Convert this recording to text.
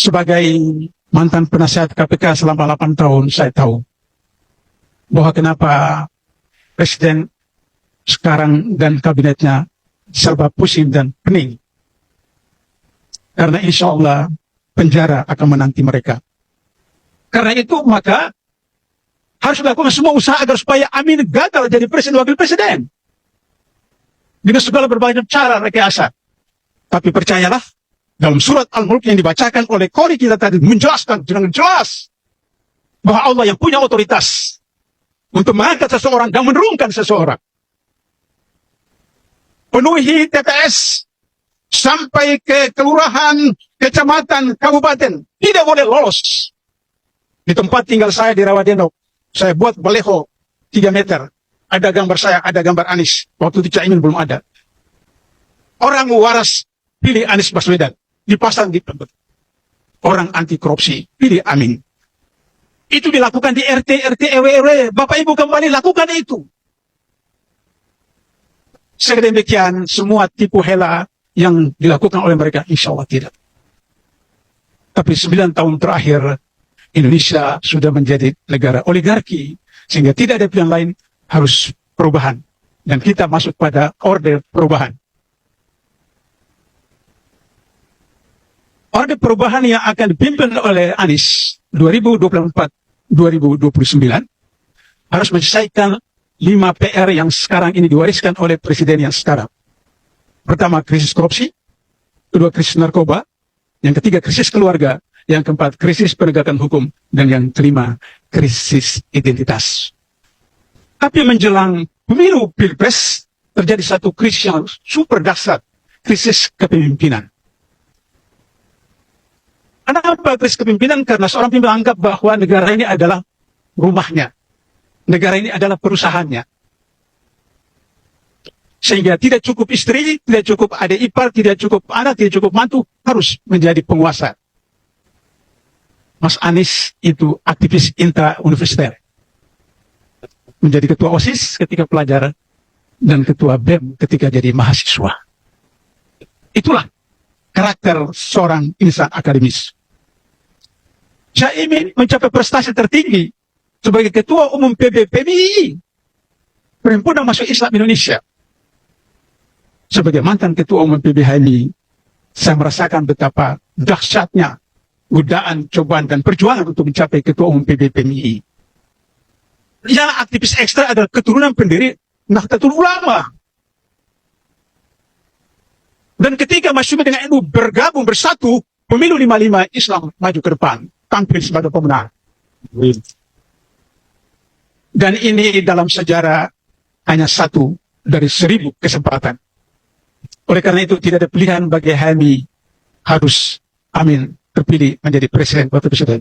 Sebagai mantan penasihat KPK selama 8 tahun, saya tahu bahwa kenapa Presiden sekarang dan kabinetnya serba pusing dan pening. Karena insya Allah penjara akan menanti mereka. Karena itu maka harus dilakukan semua usaha agar supaya Amin gagal jadi presiden wakil presiden. Dengan segala berbagai cara rekayasa. Tapi percayalah, dalam surat Al-Mulk yang dibacakan oleh Qori kita tadi menjelaskan dengan jelas bahwa Allah yang punya otoritas untuk mengangkat seseorang dan menurunkan seseorang. Penuhi TPS sampai ke kelurahan, kecamatan, kabupaten. Tidak boleh lolos. Di tempat tinggal saya di Rawadenok, saya buat baleho 3 meter. Ada gambar saya, ada gambar Anies. Waktu itu Caimin belum ada. Orang waras pilih Anies Baswedan. Dipasang di tempat. Orang anti korupsi pilih Amin. Itu dilakukan di RT, RW. Bapak Ibu kembali lakukan itu. Sedemikian semua tipu hela yang dilakukan oleh mereka, insya Allah tidak. Tapi 9 tahun terakhir, Indonesia sudah menjadi negara oligarki, sehingga tidak ada pilihan lain, harus perubahan. Dan kita masuk pada orde perubahan. Orde perubahan yang akan dipimpin oleh Anies 2024-2029 harus menyelesaikan 5 PR yang sekarang ini diwariskan oleh presiden yang sekarang. Pertama, krisis korupsi. Kedua, krisis narkoba. Yang ketiga, krisis keluarga. Yang keempat, krisis penegakan hukum. Dan yang kelima, krisis identitas. Tapi menjelang pemilu Pilpres, terjadi satu krisis yang super dahsyat. Krisis kepemimpinan. Kenapa krisis kepemimpinan? Karena seorang pemimpin menganggap bahwa negara ini adalah rumahnya. Negara ini adalah perusahaannya. Sehingga tidak cukup istri, tidak cukup adik ipar, tidak cukup anak, tidak cukup mantu, harus menjadi penguasa. Mas Anies itu aktivis intra-universiter. Menjadi ketua OSIS ketika pelajar dan ketua BEM ketika jadi mahasiswa. Itulah karakter seorang insan akademis. Caimin mencapai prestasi tertinggi sebagai ketua umum PBPMI, Perhimpunan Mahasiswa Islam Indonesia. Sebagai mantan ketua umum PBHMI, saya merasakan betapa dahsyatnya godaan, cobaan, dan perjuangan untuk mencapai ketua umum PBPMI. Yang aktivis ekstra adalah keturunan pendiri Nahdlatul Ulama. Dan ketika Masyumi dengan NU bergabung bersatu, pemilu 55 Islam maju ke depan, tampil sebagai pemenang. Dan ini dalam sejarah hanya satu dari 1000 kesempatan. Oleh karena itu tidak ada pilihan bagi HMI, harus Amin terpilih menjadi presiden wakil presiden.